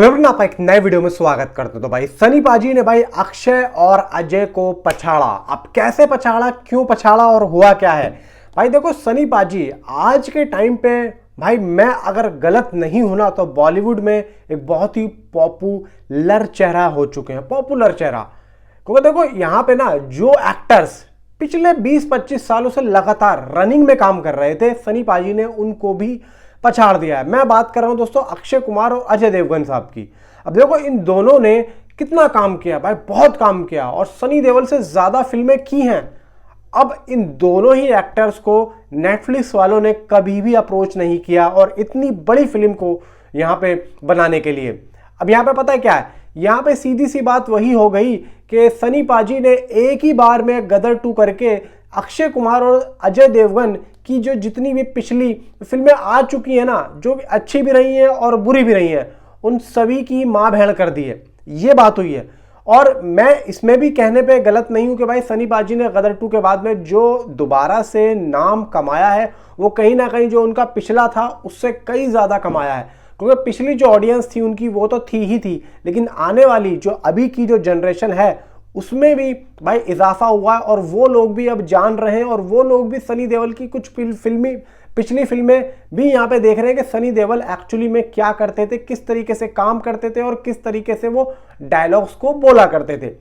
मैं अपना आप एक नए वीडियो में स्वागत करता हूं। तो भाई सनी पाजी ने भाई अक्षय और अजय को पछाड़ा। अब कैसे पछाड़ा, क्यों पछाड़ा और हुआ क्या है? भाई देखो, सनी पाजी आज के टाइम पे भाई मैं अगर गलत नहीं हूं ना तो बॉलीवुड में एक बहुत ही पॉपुलर चेहरा हो चुके हैं, पॉपुलर चेहरा। क्योंकि देखो यहाँ पे ना जो एक्टर्स पिछले 20-25 सालों से लगातार रनिंग में काम कर रहे थे, सनी पाजी ने उनको भी पछाड़ दिया है। मैं बात कर रहा हूं दोस्तों अक्षय कुमार और अजय देवगन साहब की। अब देखो इन दोनों ने कितना काम किया भाई, बहुत काम किया और सनी देओल से ज्यादा फिल्में की हैं। अब इन दोनों ही एक्टर्स को नेटफ्लिक्स वालों ने कभी भी अप्रोच नहीं किया और इतनी बड़ी फिल्म को यहां पे बनाने के लिए। अब यहां पे पता है क्या है, यहां पे सीधी सी बात वही हो गई कि सनी पाजी ने एक ही बार में गदर 2 करके अक्षय कुमार और अजय देवगन की जो जितनी भी पिछली फिल्में आ चुकी हैं ना, जो अच्छी भी रही हैं और बुरी भी रही हैं, उन सभी की मां बहन कर दी है। ये बात हुई है। और मैं इसमें भी कहने पे गलत नहीं हूं कि भाई सनी पाजी ने गदर 2 के बाद में जो दोबारा से नाम कमाया है वो कहीं ना कहीं जो उनका पिछला था उससे कई ज्यादा कमाया है। क्योंकि पिछली जो ऑडियंस थी उनकी वो तो थी ही थी, लेकिन आने वाली जो अभी की जो जनरेशन है उसमें भी भाई इजाफा हुआ है और वो लोग भी अब जान रहे हैं और वो लोग भी सनी देओल की कुछ पिछली फिल्में भी यहाँ पे देख रहे हैं कि सनी देओल एक्चुअली में क्या करते थे, किस तरीके से काम करते थे और किस तरीके से वो डायलॉग्स को बोला करते थे।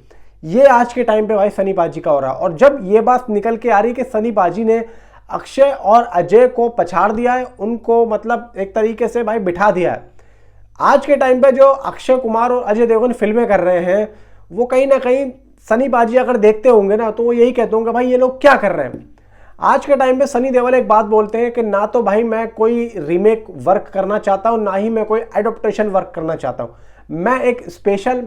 ये आज के टाइम पे भाई सनी पाजी का हो रहा है। और जब ये बात निकल के आ रही कि सनी पाजी ने अक्षय और अजय को पछाड़ दिया है, उनको मतलब एक तरीके से भाई बिठा दिया है। आज के टाइम पे जो अक्षय कुमार और अजय देवगन फिल्में कर रहे हैं वो कहीं ना कहीं सनी पाजी अगर देखते होंगे ना तो वो यही कहते होंगे भाई ये लोग क्या कर रहे हैं। आज के टाइम पे सनी देओल एक बात बोलते हैं कि ना तो भाई मैं कोई रीमेक वर्क करना चाहता हूं, ना ही मैं कोई एडॉप्टेशन वर्क करना चाहता हूं। मैं एक स्पेशल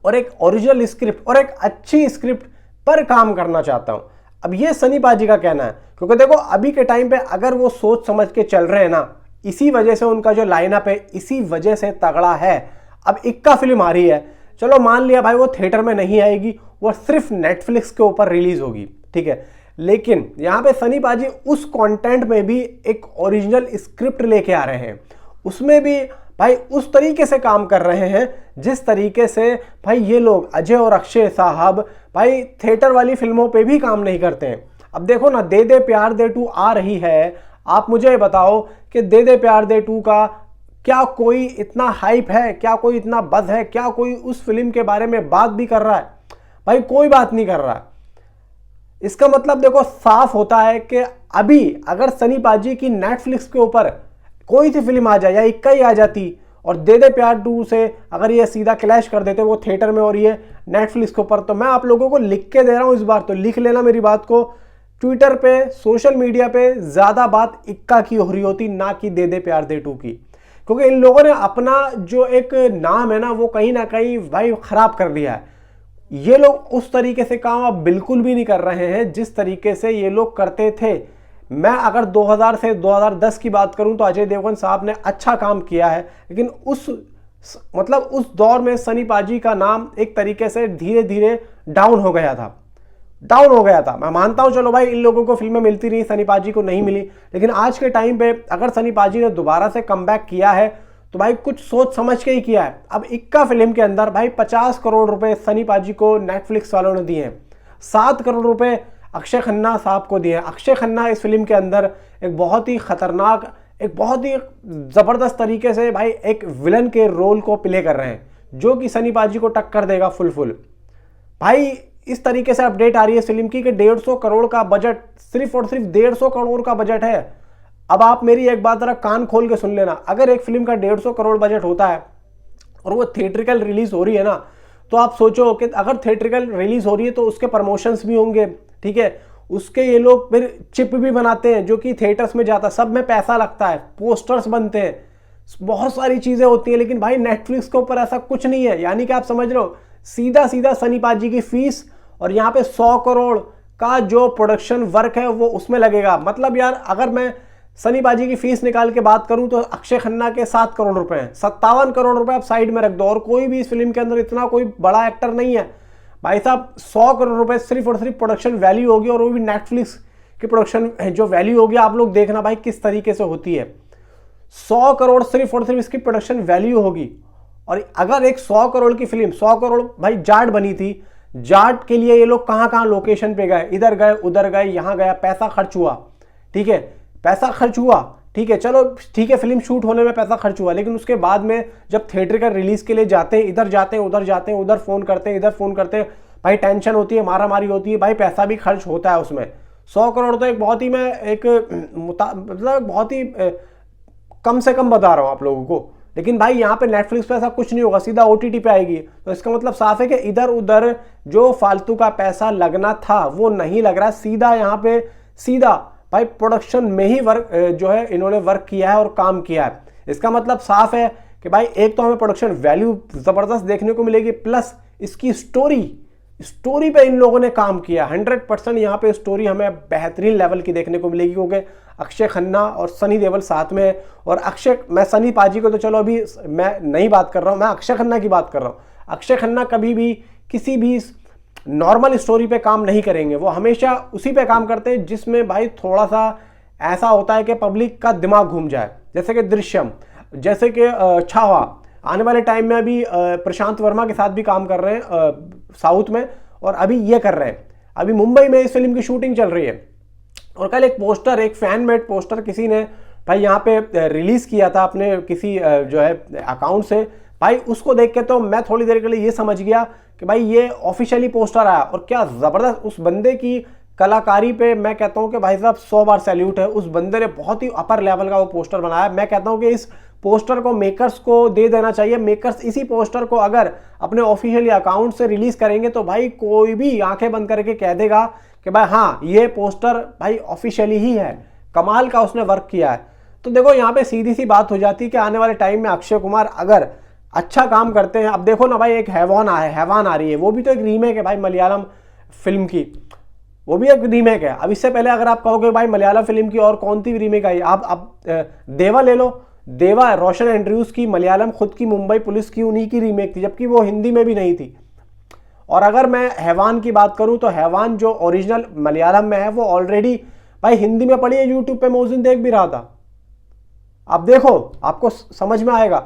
और एक ओरिजिनल स्क्रिप्ट और एक अच्छी स्क्रिप्ट पर काम करना चाहता हूं। अब ये सनी पाजी का कहना है। क्योंकि देखो अभी के टाइम पे अगर वो सोच समझ के चल रहे हैं ना, इसी वजह से उनका जो लाइनअप है इसी वजह से तगड़ा है। अब इक्का फिल्म आ रही है, चलो मान लिया भाई वो थिएटर में नहीं आएगी, वो सिर्फ नेटफ्लिक्स के ऊपर रिलीज होगी, ठीक है। लेकिन यहां पे सनी पाजी उस कंटेंट में भी एक ओरिजिनल स्क्रिप्ट लेके आ रहे हैं, उसमें भी भाई उस तरीके से काम कर रहे हैं जिस तरीके से भाई ये लोग अजय और अक्षय साहब भाई थिएटर वाली फिल्मों पे भी काम नहीं करते हैं। अब देखो ना, दे दे प्यार दे 2 आ रही है। आप मुझे बताओ कि दे दे प्यार दे 2 का क्या कोई इतना हाइप है, क्या कोई इतना बज़ है, क्या कोई उस फिल्म के बारे में बात भी कर रहा है? भाई कोई बात नहीं कर रहा है। इसका मतलब देखो साफ होता है कि अभी अगर सनी पाजी की नेटफ्लिक्स के ऊपर कोई सी फिल्म आ जाए या इक्का ही आ जाती और दे दे प्यार 2 से अगर ये सीधा क्लैश कर देते वो थिएटर में और ये नेटफ्लिक्स के ऊपर, तो मैं आप लोगों को लिख के दे रहा हूं, इस बार तो लिख लेना मेरी बात को। ट्विटर पे, सोशल मीडिया पे ज्यादा बात इक्का की हो रही होती, ना कि दे दे प्यार दे 2 की। क्योंकि इन लोगों ने अपना जो एक नाम है ना वो कहीं ना कहीं भाई खराब कर दिया है। ये लोग उस तरीके से काम अब बिल्कुल भी नहीं कर रहे हैं जिस तरीके से ये लोग करते थे। मैं अगर 2000 से 2010 की बात करूं तो अजय देवगन साहब ने अच्छा काम किया है, लेकिन उस दौर में सनी पाजी का नाम एक तरीके से धीरे धीरे डाउन हो गया था। मैं मानता हूं चलो भाई इन लोगों को फिल्में मिलती रही, सनी पाजी को नहीं मिली, लेकिन आज के टाइम पे अगर सनी पाजी ने दोबारा से कमबैक किया है तो भाई कुछ सोच समझ के ही किया है। अब इक्का फिल्म के अंदर भाई 50 करोड़ रुपए सनी पाजी को नेटफ्लिक्स वालों ने दिए हैं, 7 करोड़ रुपए अक्षय खन्ना साहब को दिए हैं। अक्षय खन्ना इस फिल्म के अंदर एक बहुत ही खतरनाक, एक बहुत ही जबरदस्त तरीके से भाई एक विलन के रोल को प्ले कर रहे हैं, जो कि सनी पाजी को टक्कर देगा फुल। भाई इस तरीके से अपडेट आ रही है फिल्म की कि 150 करोड़ का बजट, सिर्फ और सिर्फ 150 करोड़ का बजट है। अब आप मेरी एक बात जरा कान खोल के सुन लेना, अगर एक फिल्म का 150 करोड़ बजट होता है और वो थिएट्रिकल रिलीज हो रही है ना, तो आप सोचो कि अगर थिएट्रिकल रिलीज हो रही है तो उसके प्रमोशंस भी होंगे, ठीक है, उसके ये लोग फिर चिप भी बनाते हैं जो कि थिएटर्स में जाता है, सब में पैसा लगता है, पोस्टर्स बनते हैं, बहुत सारी चीजें होती हैं। लेकिन भाई नेटफ्लिक्स के ऊपर ऐसा कुछ नहीं है। यानी कि आप समझ रहे हो, सीधा सीधा सनी पाजी की फीस और यहाँ पे 100 करोड़ का जो प्रोडक्शन वर्क है वो उसमें लगेगा। मतलब यार अगर मैं सनी पाजी की फीस निकाल के बात करूं तो अक्षय खन्ना के 7 करोड़ रुपए हैं, 57 करोड़ रुपए आप साइड में रख दो, और कोई भी इस फिल्म के अंदर इतना कोई बड़ा एक्टर नहीं है भाई साहब। 100 करोड़ रुपए सिर्फ और सिर्फ प्रोडक्शन वैल्यू होगी, और वो भी नेटफ्लिक्स की प्रोडक्शन जो वैल्यू होगी आप लोग देखना भाई किस तरीके से होती है। 100 करोड़ सिर्फ और सिर्फ इसकी प्रोडक्शन वैल्यू होगी, और अगर एक 100 करोड़ की फिल्म, 100 करोड़ भाई जाट बनी थी, जाट के लिए ये लोग कहां कहां लोकेशन पे गए, इधर गए उधर गए यहां गया, पैसा खर्च हुआ, ठीक है, पैसा खर्च हुआ, ठीक है, चलो ठीक है, फिल्म शूट होने में पैसा खर्च हुआ, लेकिन उसके बाद में जब थिएटर का रिलीज के लिए जाते हैं, इधर जाते हैं उधर जाते हैं, उधर फोन करते हैं इधर फोन करते हैं, भाई टेंशन होती है, मारा मारी होती है, भाई पैसा भी खर्च होता है उसमें। 100 करोड़ तो एक बहुत ही, मैं एक मतलब बहुत ही कम से कम बता रहा हूं आप लोगों को, लेकिन भाई यहाँ पे नेटफ्लिक्स पे ऐसा कुछ नहीं होगा, सीधा ओटीटी पे आएगी। तो इसका मतलब साफ है कि इधर उधर जो फालतू का पैसा लगना था वो नहीं लग रहा, सीधा यहाँ पे सीधा भाई प्रोडक्शन में ही वर्क जो है इन्होंने वर्क किया है और काम किया है। इसका मतलब साफ है कि भाई एक तो हमें प्रोडक्शन वैल्यू जबरदस्त देखने को मिलेगी, प्लस इसकी स्टोरी पे इन लोगों ने काम किया। 100% यहाँ पे स्टोरी हमें बेहतरीन लेवल की देखने को मिलेगी, क्योंकि अक्षय खन्ना और सनी देओल साथ में। और मैं सनी पाजी को तो चलो अभी मैं नहीं बात कर रहा हूँ, मैं अक्षय खन्ना की बात कर रहा हूँ। अक्षय खन्ना कभी भी किसी भी नॉर्मल स्टोरी पे काम नहीं करेंगे, वो हमेशा उसी पे काम करते हैं जिसमें भाई थोड़ा सा ऐसा होता है कि पब्लिक का दिमाग घूम जाए, जैसे कि दृश्यम, जैसे कि छावा। आने वाले टाइम में अभी प्रशांत वर्मा के साथ भी काम कर रहे हैं साउथ में, और अभी ये कर रहे हैं, अभी मुंबई में इस फिल्म की शूटिंग चल रही है। और कल एक पोस्टर, एक फैन मेड पोस्टर किसी ने भाई यहाँ पे रिलीज किया था अपने किसी जो है अकाउंट से, भाई उसको देख के तो मैं थोड़ी देर के लिए ये समझ गया कि भाई ये ऑफिशियली पोस्टर आया। और क्या जबरदस्त उस बंदे की कलाकारी पे मैं कहता हूं कि भाई साहब 100 बार सैल्यूट है। उस बंदे ने बहुत ही अपर लेवल का वो पोस्टर बनाया। मैं कहता हूं कि इस पोस्टर को मेकर्स को दे देना चाहिए। मेकर्स इसी पोस्टर को अगर अपने ऑफिशियल अकाउंट से रिलीज करेंगे तो भाई कोई भी आंखें बंद करके कह देगा कि भाई हाँ ये पोस्टर भाई ऑफिशियली ही है, कमाल का उसने वर्क किया है। तो देखो यहाँ पे सीधी सी बात हो जाती है कि आने वाले टाइम में अक्षय कुमार अगर अच्छा काम करते हैं, अब देखो ना भाई एक हैवान आ रही है, वो भी तो एक रीमेक है भाई मलयालम फिल्म की, वो भी एक रीमेक है। अब इससे पहले अगर आप कहोगे भाई मलयालम फिल्म की और कौन सी रीमेक आई, आप देवा ले लो, देवा रोशन एंड्रयूज की, मलयालम खुद की मुंबई पुलिस की, उन्हीं की रीमेक थी, जबकि वो हिंदी में भी नहीं थी। और अगर मैं हैवान की बात करूं तो हैवान जो ओरिजिनल मलयालम में है वो ऑलरेडी भाई हिंदी में पड़ी है, यूट्यूब पे मैं उस दिन देख भी रहा था, आप देखो आपको समझ में आएगा।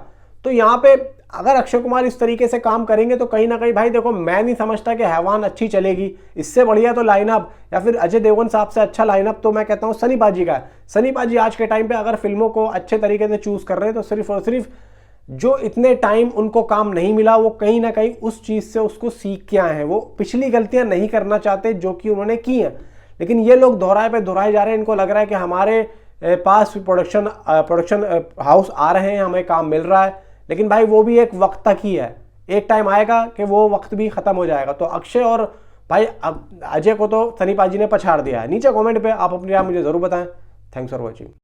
तो यहाँ पे अगर अक्षय कुमार इस तरीके से काम करेंगे तो कहीं ना कहीं भाई देखो मैं नहीं समझता कि हैवान अच्छी चलेगी। इससे बढ़िया तो लाइनअप या फिर अजय देवगन साहब से अच्छा लाइनअप तो मैं कहता हूँ सनी पाजी का है। सनी पाजी आज के टाइम पे अगर फिल्मों को अच्छे तरीके से चूज कर रहे हैं तो सिर्फ और सिर्फ जो इतने टाइम उनको काम नहीं मिला वो कहीं ना कहीं उस चीज से उसको सीख के आए हैं। वो पिछली गलतियां नहीं करना चाहते जो कि उन्होंने की हैं, लेकिन ये लोग दोहराए पे दोहराए जा रहे हैं। इनको लग रहा है कि हमारे पास प्रोडक्शन हाउस आ रहे हैं, हमें काम मिल रहा है, लेकिन भाई वो भी एक वक्त तक ही है। एक टाइम आएगा कि वो वक्त भी खत्म हो जाएगा। तो अक्षय और भाई अजय को तो सनी पाजी ने पछाड़ दिया है। नीचे कमेंट पे आप अपनी राय मुझे जरूर बताएं। Thanks for watching.